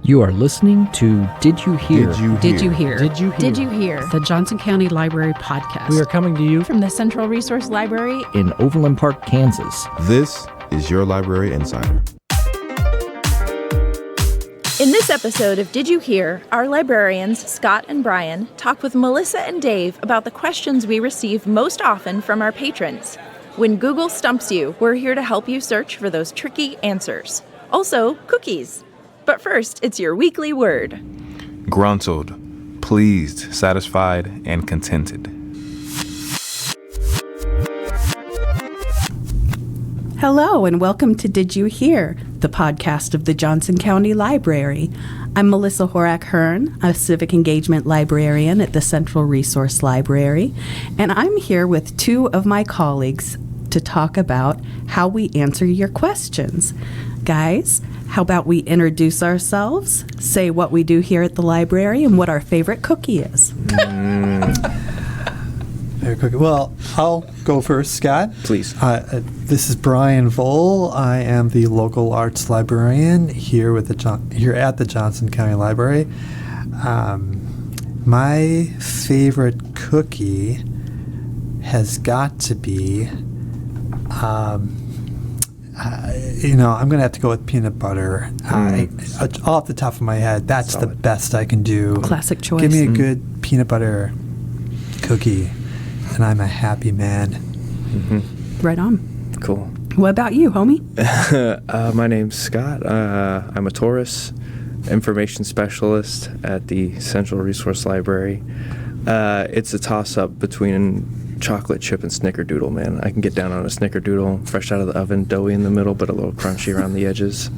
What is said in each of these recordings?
You are listening to Did You Hear? Did you hear? The Johnson County Library Podcast. We are coming to you from the Central Resource Library in Overland Park, Kansas. This is your Library Insider. In this episode of Did You Hear, our librarians, Scott and Bryan, talk with Melissa and Dave about the questions we receive most often from our patrons. When Google stumps you, we're here to help you search for those tricky answers. Also, cookies. But first, it's your weekly word. Gruntled, pleased, satisfied, and contented. Hello, and welcome to Did You Hear, the podcast of the Johnson County Library. I'm Melissa Horak-Hearn, a civic engagement librarian at the Central Resource Library, and I'm here with two of my colleagues to talk about how we answer your questions. Guys, how about we introduce ourselves, say what we do here at the library, and what our favorite cookie is? Favorite cookie. Well, I'll go first, Scott. Please. This is Brian Vole. I am the local arts librarian here at the Johnson County Library. My favorite cookie has got to be, I'm going to have to go with peanut butter. Off the top of my head, that's Solid. the best I can do. Classic choice. Give me a good peanut butter cookie, and I'm a happy man. Mm-hmm. Right on. Cool. What about you, homie? My name's Scott. I'm a Taurus information specialist at the Central Resource Library. It's a toss-up between chocolate chip and snickerdoodle, man. I can get down on a snickerdoodle, fresh out of the oven, doughy in the middle, but a little crunchy around the edges.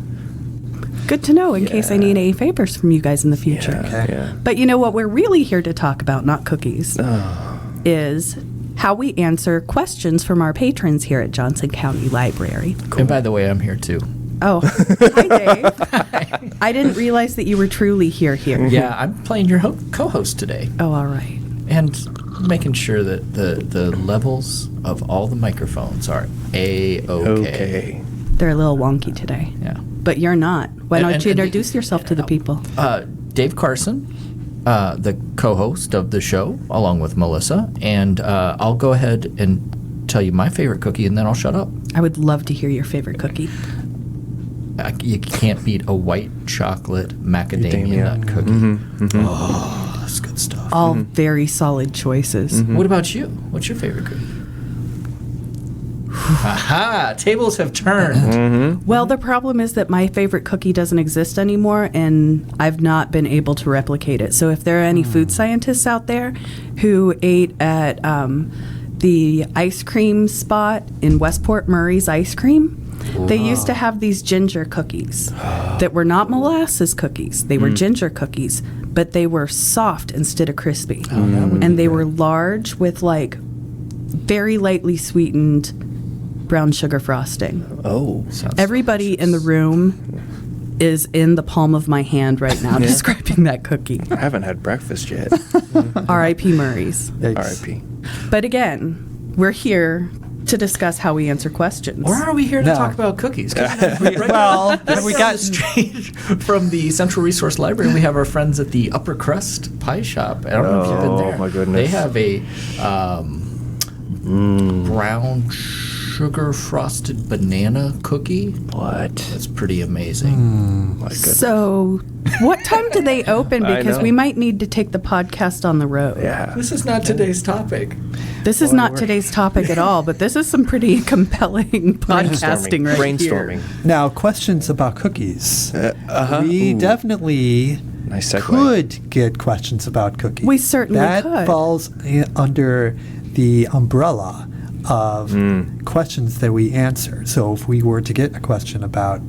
Good to know in case I need any favors from you guys in the future. Yeah. But you know what we're really here to talk about, not cookies, is how we answer questions from our patrons here at Johnson County Library. Cool. And by the way, I'm here too. Oh, hi, Dave. I didn't realize that you were truly here. Yeah, I'm playing your co-host today. Oh, all right. And making sure that the levels of all the microphones are A-OK. Okay. They're a little wonky today. Yeah. But you're not. Why don't you introduce yourself to the people? Dave Carson, the co-host of the show, along with Melissa. And I'll go ahead and tell you my favorite cookie, and then I'll shut up. I would love to hear your favorite cookie. You can't beat a white chocolate macadamia nut cookie. Mm-hmm. Mm-hmm. Oh, that's good stuff. All very solid choices. What about you? What's your favorite cookie? Aha! Tables have turned. Mm-hmm. Well, the problem is that my favorite cookie doesn't exist anymore, and I've not been able to replicate it. So if there are any food scientists out there who ate at the ice cream spot in Westport, Murray's Ice Cream, they used to have these ginger cookies that were not molasses cookies. They were ginger cookies, but they were soft instead of crispy. And they were large with like very lightly sweetened brown sugar frosting. Oh. Everybody in the room is in the palm of my hand right now describing that cookie. I haven't had breakfast yet. R.I.P. Murray's. R.I.P. But again, we're here to discuss how we answer questions. Or are we here to talk about cookies? We got strange from the Central Resource Library. We have our friends at the Upper Crust Pie Shop. I don't know if you've been there. Oh my goodness! They have a brown sugar frosted banana cookie. What? That's pretty amazing. My goodness. So, what time do they open? I Because know. we might need to take the podcast on the road. Yeah. This is not today's topic. This is not today's topic at all, but this is some pretty compelling podcasting right Brainstorming. here. Now, questions about cookies. We Ooh. definitely Nice segue. could get questions about cookies. We certainly that could. falls under the umbrella of questions that we answer. So if we were to get a question about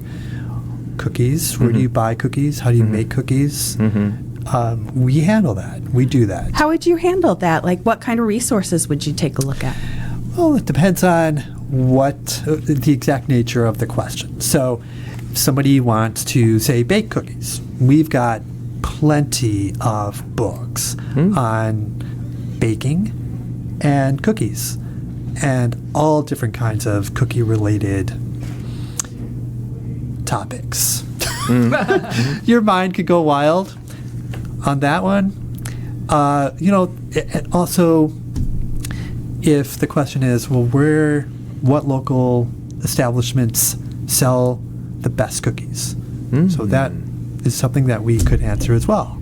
cookies, where do you buy cookies? How do you make cookies? We handle that. We do that. How would you handle that? Like, what kind of resources would you take a look at? Well, it depends on what the exact nature of the question. So if somebody wants to, say, bake cookies, we've got plenty of books on baking and cookies and all different kinds of cookie-related topics. Your mind could go wild on that one. And also, if the question is, well, what local establishments sell the best cookies? So that is something that we could answer as well.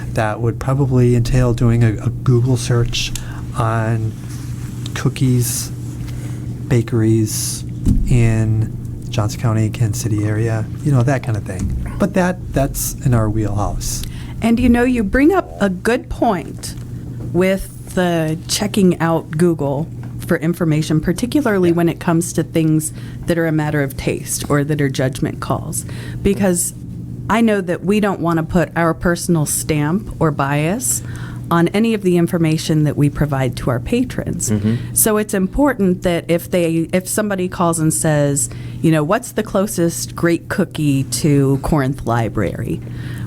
That would probably entail doing a Google search on cookies, bakeries in Johnson County, Kansas City area, that kind of thing. But that's in our wheelhouse. And you bring up a good point with the checking out Google for information, particularly when it comes to things that are a matter of taste or that are judgment calls. Because I know that we don't want to put our personal stamp or bias on any of the information that we provide to our patrons. So it's important that if somebody calls and says, what's the closest great cookie to Corinth Library,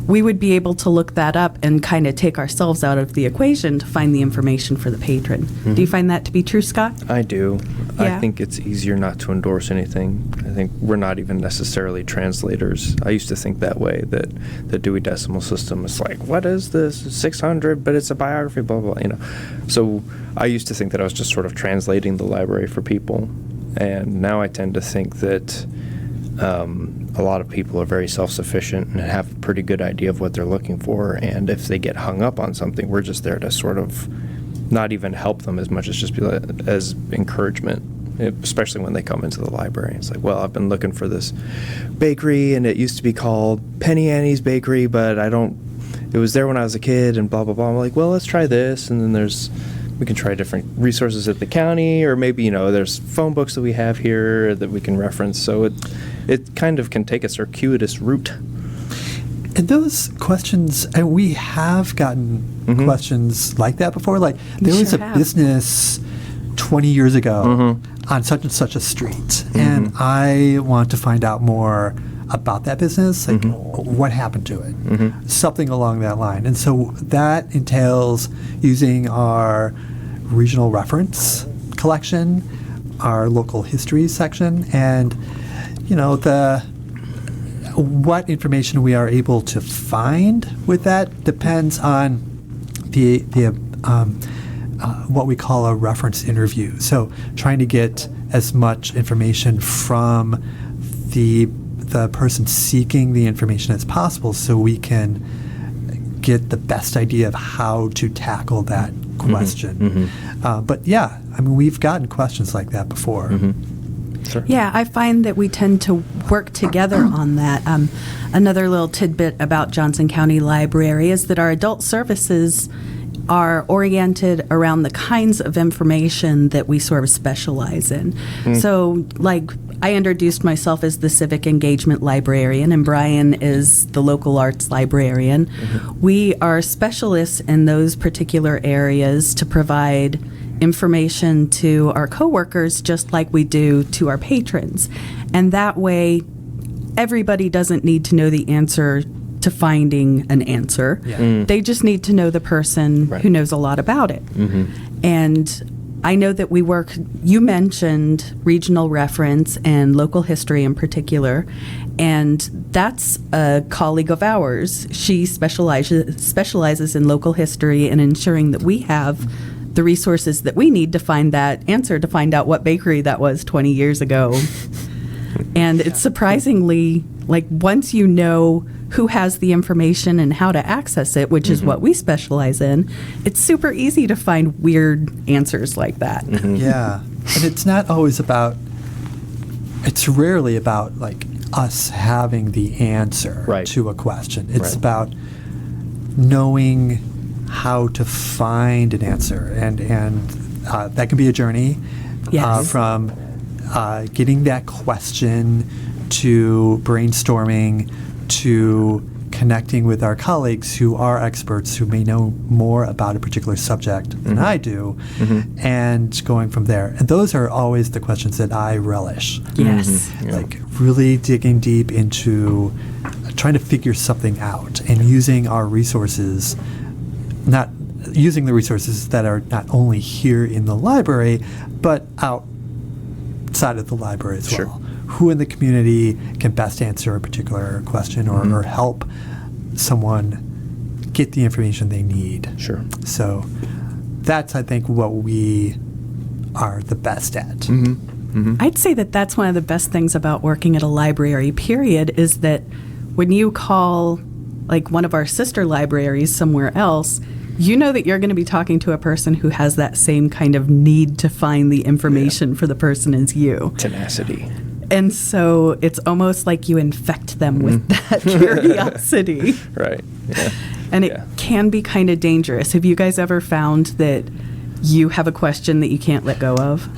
we would be able to look that up and kind of take ourselves out of the equation to find the information for the patron. Do you find that to be true, Scott? I do. Yeah. I think it's easier not to endorse anything. I think we're not even necessarily translators. I used to think that way, that the Dewey Decimal System is like, what is this? 600, but it's a biography, blah, blah, blah. So I used to think that I was just sort of translating the library for people. And now I tend to think that a lot of people are very self-sufficient and have a pretty good idea of what they're looking for. And if they get hung up on something, we're just there to sort of not even help them as much as just be as encouragement, especially when they come into the library. It's like, well, I've been looking for this bakery, and it used to be called Penny Annie's Bakery, but it was there when I was a kid, and blah, blah, blah. I'm like, well, let's try this. And then we can try different resources at the county, or maybe, there's phone books that we have here that we can reference. So it kind of can take a circuitous route. And those questions, and we have gotten questions like that before. Like, there was a business 20 years ago on such and such a street, and I want to find out more about that business, like what happened to it, something along that line. And so that entails using our regional reference collection, our local history section, and what information we are able to find with that depends on the what we call a reference interview. So trying to get as much information from the person seeking the information as possible, so we can get the best idea of how to tackle that question. But yeah, we've gotten questions like that before. Sure. Yeah, I find that we tend to work together on that. Another little tidbit about Johnson County Library is that our adult services are oriented around the kinds of information that we sort of specialize in. So, like, I introduced myself as the civic engagement librarian, and Bryan is the local arts librarian. We are specialists in those particular areas to provide information to our coworkers just like we do to our patrons. And that way, everybody doesn't need to know the answer to finding an answer. They just need to know the person who knows a lot about it. And I know that we work, you mentioned regional reference and local history in particular, and that's a colleague of ours. She specializes in local history and ensuring that we have the resources that we need to find that answer, to find out what bakery that was 20 years ago. And it's surprisingly, like, once you know who has the information and how to access it, which is what we specialize in, it's super easy to find weird answers like that. Yeah. And it's not always about, it's rarely about, like, us having the answer to a question. It's about knowing how to find an answer, and that can be a journey from getting that question to brainstorming to connecting with our colleagues who are experts who may know more about a particular subject than I do, and going from there. And those are always the questions that I relish. Yes. Like really digging deep into trying to figure something out and using our resources, not using the resources that are not only here in the library, but outside of the library as well. who in the community can best answer a particular question or help someone get the information they need. Sure. So that's, I think, what we are the best at. I'd say that that's one of the best things about working at a library, period, is that when you call like one of our sister libraries somewhere else, you know that you're going to be talking to a person who has that same kind of need to find the information for the person as you. Tenacity. And so it's almost like you infect them with that curiosity. Right. Yeah. And it can be kind of dangerous. Have you guys ever found that you have a question that you can't let go of?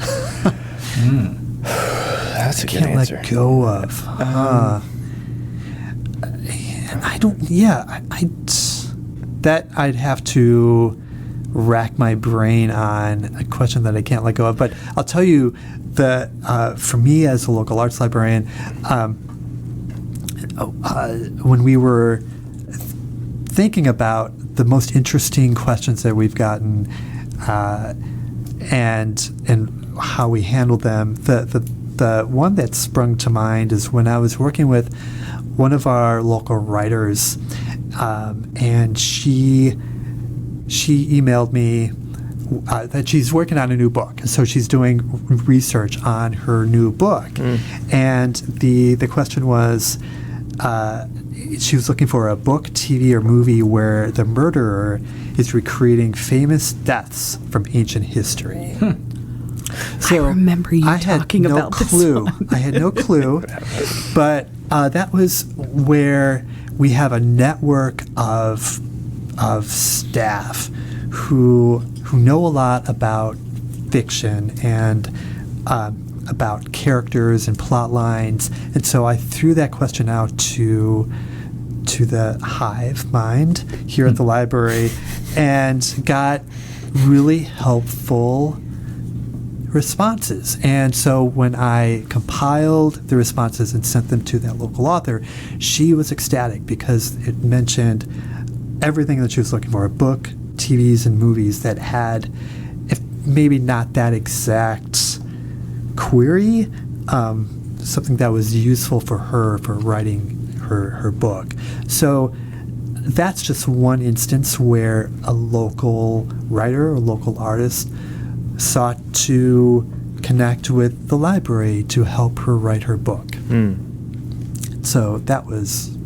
That's a good Can't answer. let go of. I don't. Yeah, that I'd have to rack my brain on a question that I can't let go of. But I'll tell you that for me as a local arts librarian, when we were thinking about the most interesting questions that we've gotten and how we handled them, the one that sprung to mind is when I was working with one of our local writers, and she emailed me that she's working on a new book, so she's doing research on her new book, and the question was, she was looking for a book, TV, or movie where the murderer is recreating famous deaths from ancient history. I remember you talking about this one. I had no clue, but that was where we have a network of staff who know a lot about fiction and about characters and plot lines, and so I threw that question out to the hive mind here at the library and got really helpful responses. And so when I compiled the responses and sent them to that local author, she was ecstatic because it mentioned everything that she was looking for: a book, TVs, and movies that had, if maybe not that exact query, something that was useful for her for writing her book. So that's just one instance where a local writer or local artist sought to connect with the library to help her write her book. So that was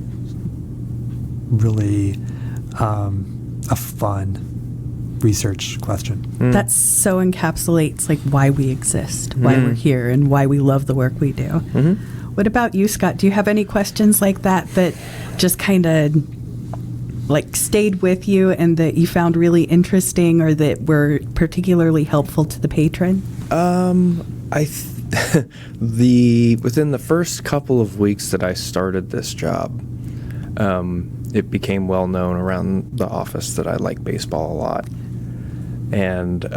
really a fun research question. That so encapsulates like why we exist, why we're here, and why we love the work we do. What about you, Scott? Do you have any questions like that just kind of like stayed with you and that you found really interesting or that were particularly helpful to the patron? Within the first couple of weeks that I started this job, it became well known around the office that I like baseball a lot. And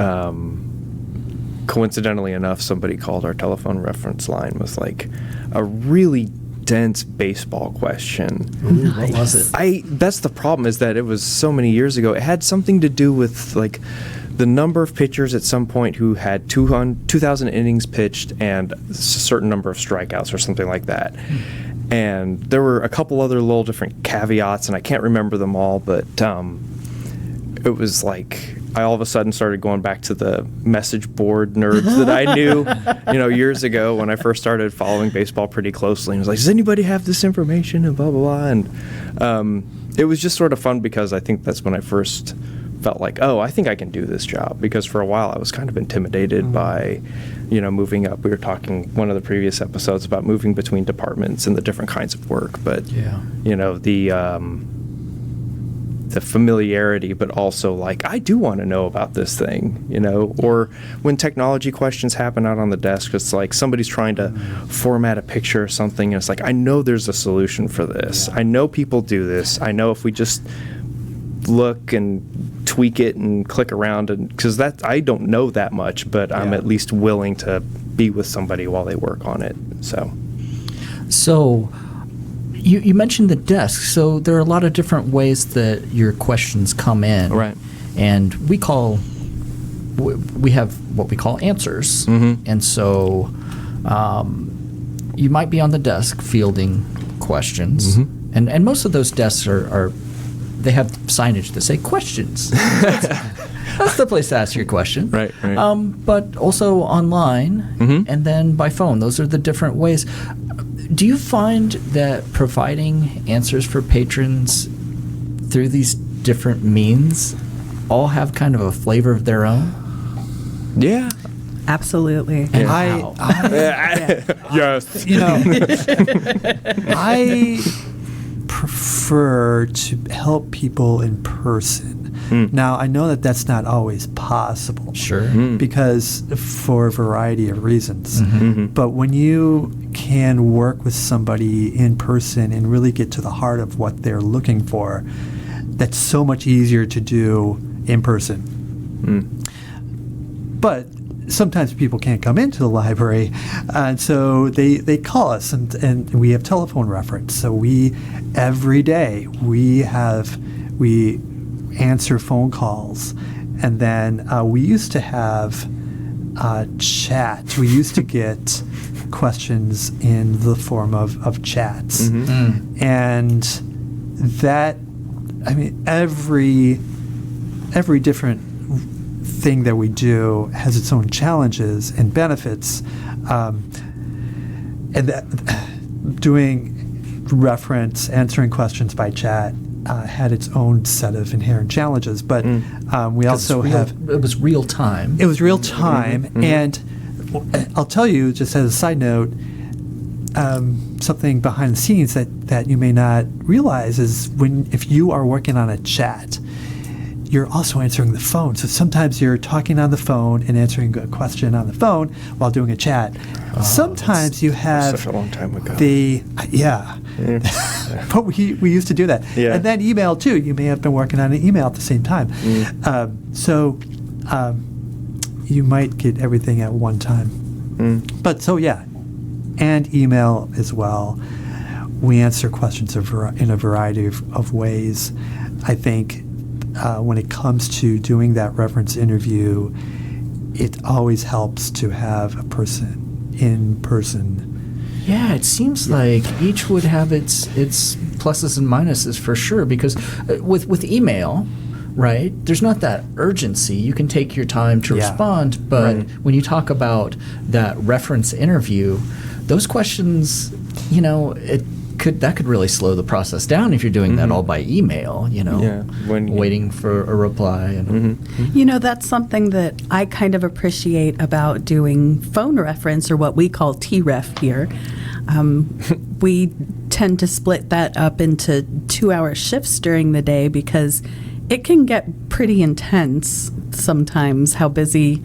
coincidentally enough, somebody called our telephone reference line with like a really dense baseball question. Ooh, what was it? That's the problem, is that it was so many years ago. It had something to do with like the number of pitchers at some point who had 2,000 innings pitched and a certain number of strikeouts or something like that. And there were a couple other little different caveats, and I can't remember them all, but it was like I all of a sudden started going back to the message board nerds that I knew, years ago when I first started following baseball pretty closely. And I was like, does anybody have this information? And blah, blah, blah. And it was just sort of fun because I think that's when I first felt like, oh, I think I can do this job. Because for a while I was kind of intimidated by, moving up. We were talking one of the previous episodes about moving between departments and the different kinds of work. But, the familiarity, but also like, I do want to know about this thing, or when technology questions happen out on the desk, it's like somebody's trying to format a picture or something, and it's like, I know there's a solution for this. I know people do this. I know if we just look and tweak it and click around, and because that I don't know that much, but I'm at least willing to be with somebody while they work on it. So You mentioned the desk, so there are a lot of different ways that your questions come in. Right. And we have what we call answers. And so you might be on the desk fielding questions, and most of those desks are they have signage that say questions. That's the place to ask your question. Right. But also online and then by phone. Those are the different ways. Do you find that providing answers for patrons through these different means all have kind of a flavor of their own? Yeah. Absolutely. And how? Yes. I prefer to help people in person. Now, I know that that's not always possible. Sure. Because for a variety of reasons. But when you can work with somebody in person and really get to the heart of what they're looking for, that's so much easier to do in person. But sometimes people can't come into the library, and so they call us, and we have telephone reference. So every day we answer phone calls, and then we used to have chat. We used to get questions in the form of chats, and that, I mean, every different thing that we do has its own challenges and benefits, and that doing reference, answering questions by chat had its own set of inherent challenges. But we also it was real time. It was real time, and I'll tell you, just as a side note, something behind the scenes that you may not realize is if you are working on a chat, you're also answering the phone. So sometimes you're talking on the phone and answering a question on the phone while doing a chat. Sometimes you have such a long time ago. But we used to do that. Yeah. And then email too. You may have been working on an email at the same time. So you might get everything at one time. But so yeah, and email as well. We answer questions in a variety of ways. I think when it comes to doing that reference interview, it always helps to have a person in person. Yeah, it seems like each would have its pluses and minuses for sure, because with email, right, there's not that urgency. You can take your time to respond, but when you talk about that reference interview, those questions, that could really slow the process down if you're doing that all by email, waiting for a reply. And That's something that I kind of appreciate about doing phone reference, or what we call T-Ref here. We tend to split that up into 2-hour shifts during the day, because it can get pretty intense sometimes how busy,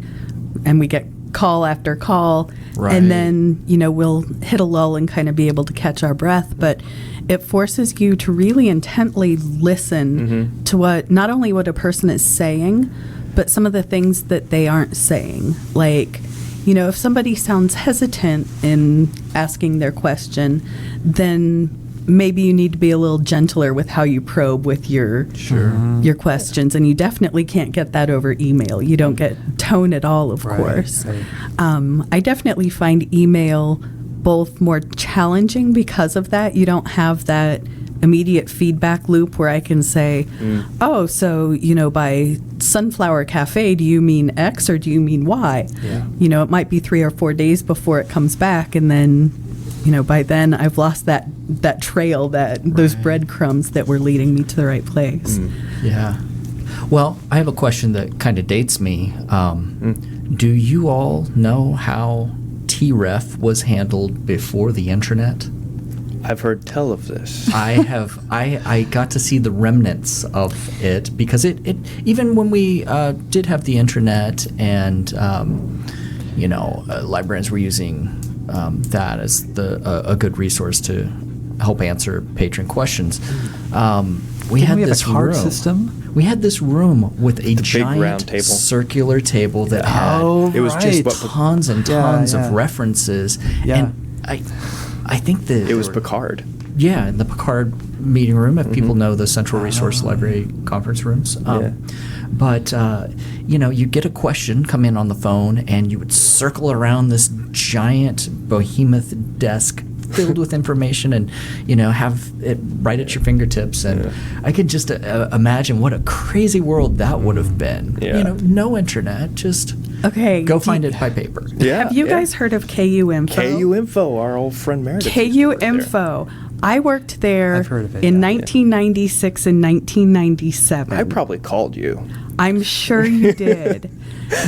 and we get call after call, and then we'll hit a lull and kind of be able to catch our breath. But it forces you to really intently listen to not only what a person is saying, but some of the things that they aren't saying. Like, if somebody sounds hesitant in asking their question, then maybe you need to be a little gentler with how you probe with your questions, and you definitely can't get that over email. You don't get tone at all, of course. I definitely find email both more challenging because of that. You don't have that immediate feedback loop where I can say, oh, so, by Sunflower Cafe, do you mean X or do you mean Y? It might be 3 or 4 days before it comes back, and then by then I've lost that trail, those breadcrumbs that were leading me to the right place. Yeah. Well, I have a question that kind of dates me. Do you all know how T-Ref was handled before the internet? I've heard tell of this. I got to see the remnants of it, because it even when we did have the internet, and librarians were using that as a good resource to help answer patron questions. We had this card room. system. We had this room with a giant round table. circular table that had It was just tons and tons of references. Yeah. And I think that It was Picard. Yeah, in the Picard meeting room, if people know the Central Resource Library conference rooms. But, you'd get a question come in on the phone, and you would circle around this giant behemoth desk filled with information and, have it right at your fingertips. And I could just imagine what a crazy world that would have been. Yeah. No internet, just go find it by paper. Yeah. Have you guys heard of KU Info? KU Info, our old friend Meredith. KU Info. I worked there I've heard of it, in yeah. 1996 and 1997. I probably called you. I'm sure you did.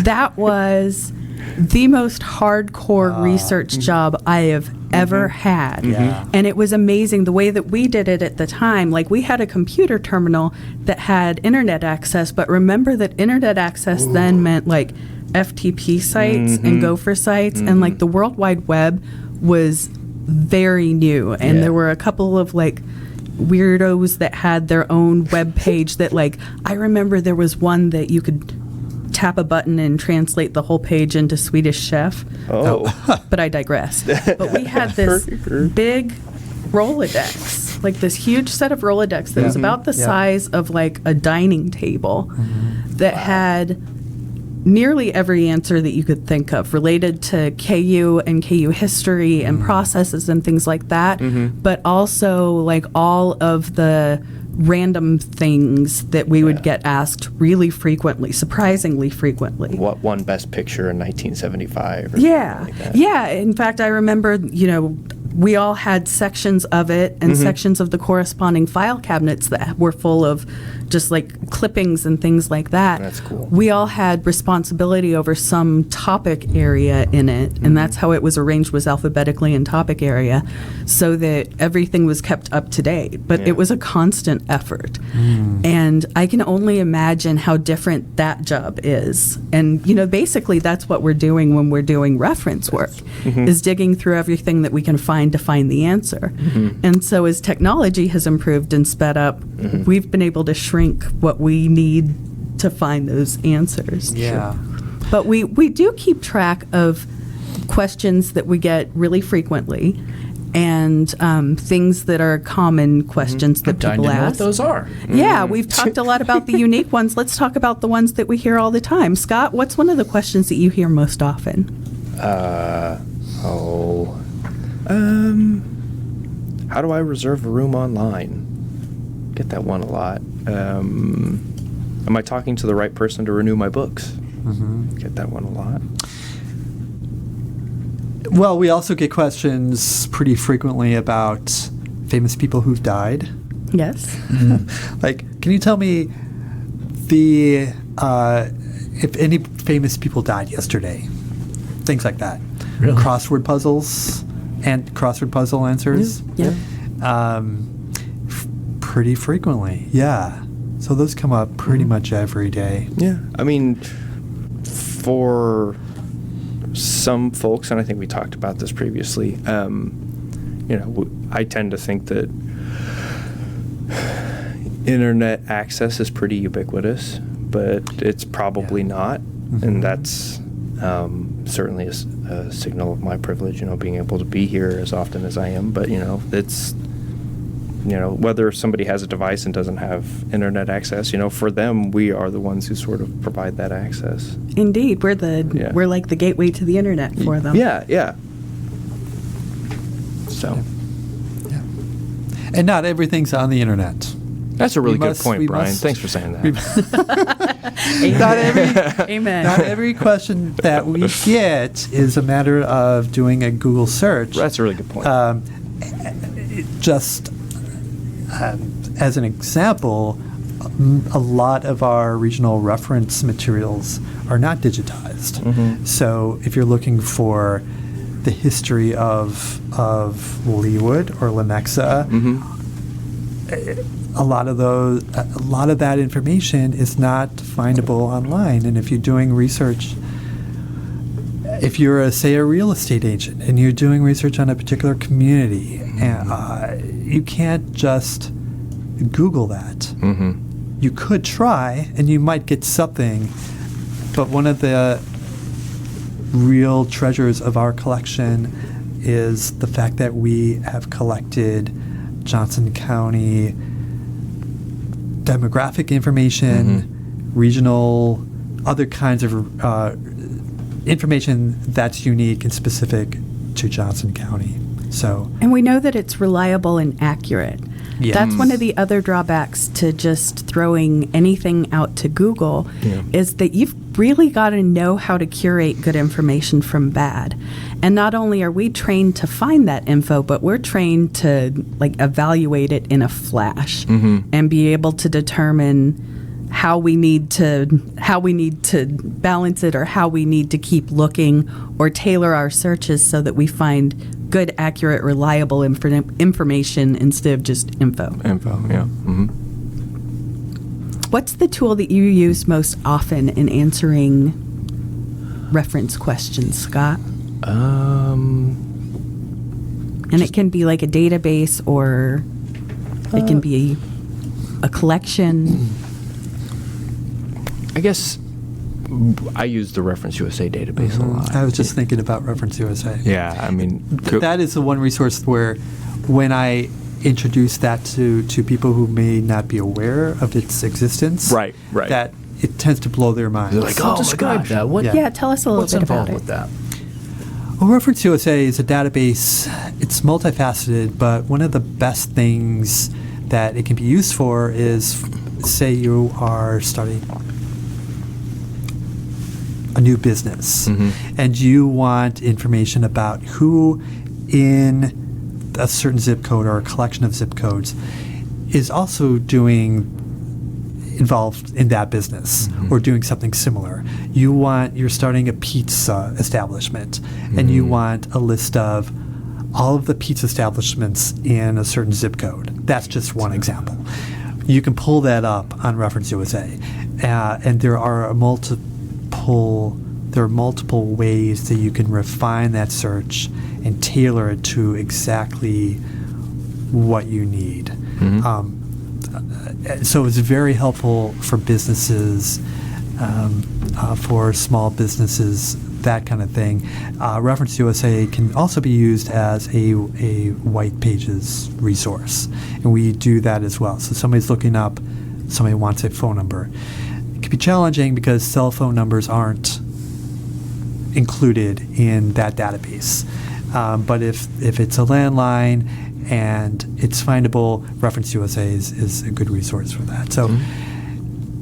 That was the most hardcore research job I have ever had. Yeah. And it was amazing the way that we did it at the time. Like, we had a computer terminal that had internet access, but remember that internet access then meant like FTP sites and Gopher sites, and like the World Wide Web was very new, and there were a couple of like weirdos that had their own web page that, like, I remember there was one that you could tap a button and translate the whole page into Swedish Chef. But I digress. But we had this big Rolodex, like this huge set of Rolodex that was about the size of like a dining table that had nearly every answer that you could think of related to KU and KU history and processes and things like that, but also like all of the random things that we would get asked really frequently, surprisingly frequently. What won Best Picture in 1975? Or Yeah. something like that. Yeah. In fact, I remember, we all had sections of it and sections of the corresponding file cabinets that were full of just like clippings and things like that. That's cool. We all had responsibility over some topic area in it, and that's how it was arranged, was alphabetically in topic area, so that everything was kept up to date. But it was a constant effort. And I can only imagine how different that job is. And, basically that's what we're doing when we're doing reference work, is digging through everything that we can find to find the answer. And so as technology has improved and sped up, we've been able to shrink what we need to find those answers. Yeah. But we do keep track of questions that we get really frequently, and things that are common questions that Dying people to know what ask. those are. Yeah, we've talked a lot about the unique ones. Let's talk about the ones that we hear all the time. Scott, what's one of the questions that you hear most often? How do I reserve a room online? Get that one a lot. Am I talking to the right person to renew my books? Get that one a lot. Well, we also get questions pretty frequently about famous people who've died. Yes. Like, can you tell me if any famous people died yesterday? Things like that. Really? Crossword puzzles and crossword puzzle answers. Yep. Pretty frequently, yeah. So those come up pretty much every day. Yeah. I mean, for some folks, and I think we talked about this previously, I tend to think that internet access is pretty ubiquitous, but it's probably not. And that's certainly a signal of my privilege, being able to be here as often as I am. But, it's, whether somebody has a device and doesn't have internet access, for them, we are the ones who sort of provide that access. Indeed, we're like the gateway to the internet for them. Yeah. So. Yeah. And not everything's on the internet. That's a really good must- point, we Brian. must- Thanks for saying that. Amen. Not every question that we get is a matter of doing a Google search. That's a really good point. As an example, a lot of our regional reference materials are not digitized. So if you're looking for the history of Leawood or Lenexa, a lot of that information is not findable online. And if you're doing research, if you're a real estate agent and you're doing research on a particular community, you can't just Google that. You could try, and you might get something, but one of the real treasures of our collection is the fact that we have collected Johnson County demographic information, regional, other kinds of information that's unique and specific to Johnson County. So, and we know that it's reliable and accurate. Yes. That's one of the other drawbacks to just throwing anything out to Google is that you've really got to know how to curate good information from bad. And not only are we trained to find that info, but we're trained to evaluate it in a flash and be able to determine how we need to balance it, or how we need to keep looking or tailor our searches so that we find good, accurate, reliable information instead of just info. Yeah. What's the tool that you use most often in answering reference questions, Scott? And it can be like a database, or it can be a collection. I guess I use the Reference USA database a lot. I was just thinking about Reference USA. Yeah, I mean, That is the one resource where, when I introduce that to people who may not be aware of its existence, Right. that it tends to blow their minds. They're like, So oh, describe that. What, Yeah. Yeah, tell us a little what's bit about involved it. with that? Well, Reference USA is a database. It's multifaceted, but one of the best things that it can be used for is, say you are starting a new business and you want information about who in a certain zip code or a collection of zip codes is also involved in that business or doing something similar. You're starting a pizza establishment and you want a list of all of the pizza establishments in a certain zip code. That's just one example. You can pull that up on Reference USA, and there are multiple ways that you can refine that search and tailor it to exactly what you need. So it's very helpful for businesses, for small businesses, that kind of thing. Reference USA can also be used as a white pages resource, and we do that as well. So somebody wants a phone number. It can be challenging because cell phone numbers aren't included in that database. But if it's a landline and it's findable, Reference USA is a good resource for that. So,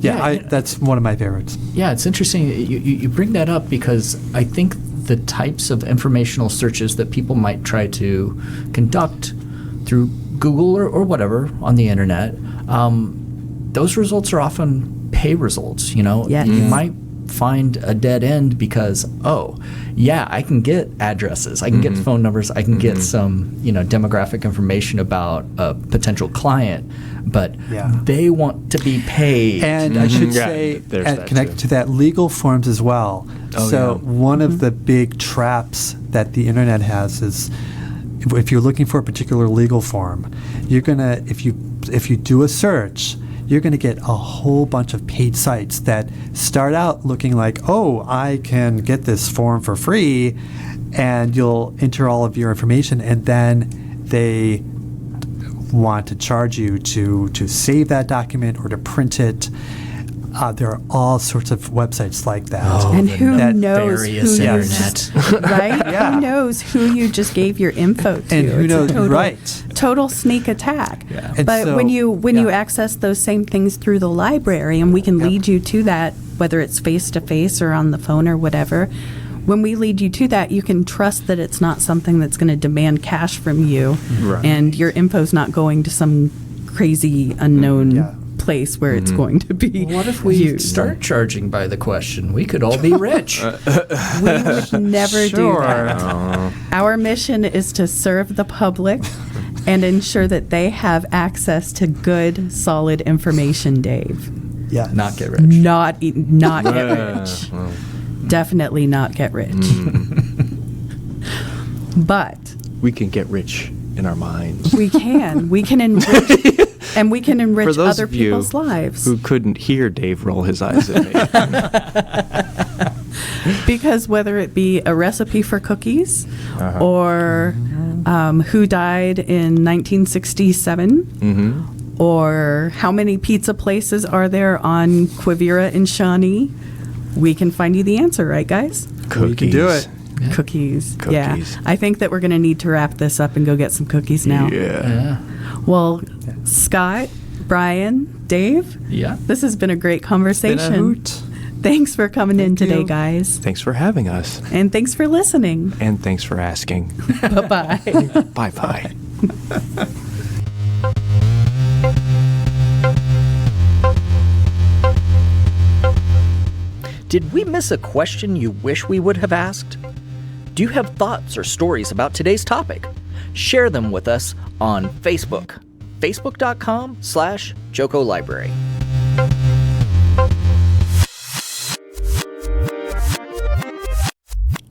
that's one of my favorites. Yeah, it's interesting you bring that up, because I think the types of informational searches that people might try to conduct through Google or whatever on the internet, those results are often pay results. Yes. You might find a dead end because, I can get addresses, I can get phone numbers, I can get some demographic information about a potential client, but they want to be paid. And I should say, connected to that, legal forms as well. One of the big traps that the internet has is, if you're looking for a particular legal form, you're gonna, if you do a search, you're going to get a whole bunch of paid sites that start out looking like, I can get this form for free, and you'll enter all of your information, and then they want to charge you to save that document or to print it. There are all sorts of websites like that. And who knows who you internet. right? Who knows who you just gave your info to? And who It's a knows, total sneak attack. Yeah. And But so- when you access those same things through the library, and we can lead you to that, whether it's face to face or on the phone or whatever, when we lead you to that, you can trust that it's not something that's going to demand cash from you, and your info's not going to some crazy unknown place where it's going to be What if we used. start charging by the question? We could all be rich. We would never do that. Our mission is to serve the public and ensure that they have access to good, solid information, Dave. Yes. Not get rich. Not get rich. Definitely not get rich. But We can get rich in our minds. we can enrich, and we can enrich For those other of you people's lives. who couldn't hear Dave roll his eyes at me. Because whether it be a recipe for cookies or who died in 1967, or how many pizza places are there on Quivira in Shawnee, we can find you the answer, right, guys? We can do it. Yeah. Cookies. Yeah. I think that we're going to need to wrap this up and go get some cookies now. Yeah. Well, Scott, Bryan, Dave, this has been a great conversation. Been a hoot. Thanks for coming in today, guys. Thanks for having us. And thanks for listening. And thanks for asking. Bye-bye. Bye-bye. Did we miss a question you wish we would have asked? Do you have thoughts or stories about today's topic? Share them with us on Facebook. Facebook.com/Joco Library.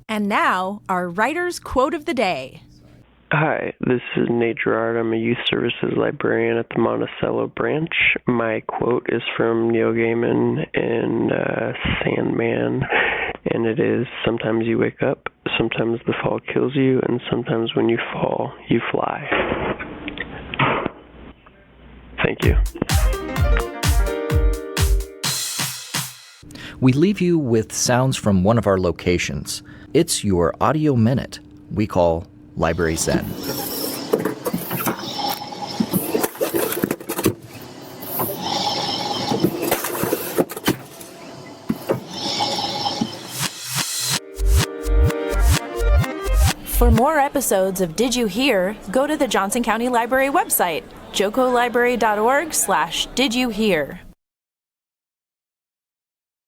And now, our writer's quote of the day. Hi, this is Nate Gerard. I'm a youth services librarian at the Monticello branch. My quote is from Neil Gaiman in Sandman, and it is, "Sometimes you wake up, sometimes the fall kills you, and sometimes when you fall, you fly." Thank you. We leave you with sounds from one of our locations. It's your audio minute we call Library Zen. For more episodes of Did You Hear, go to the Johnson County Library website, jocolibrary.org/didyouhear.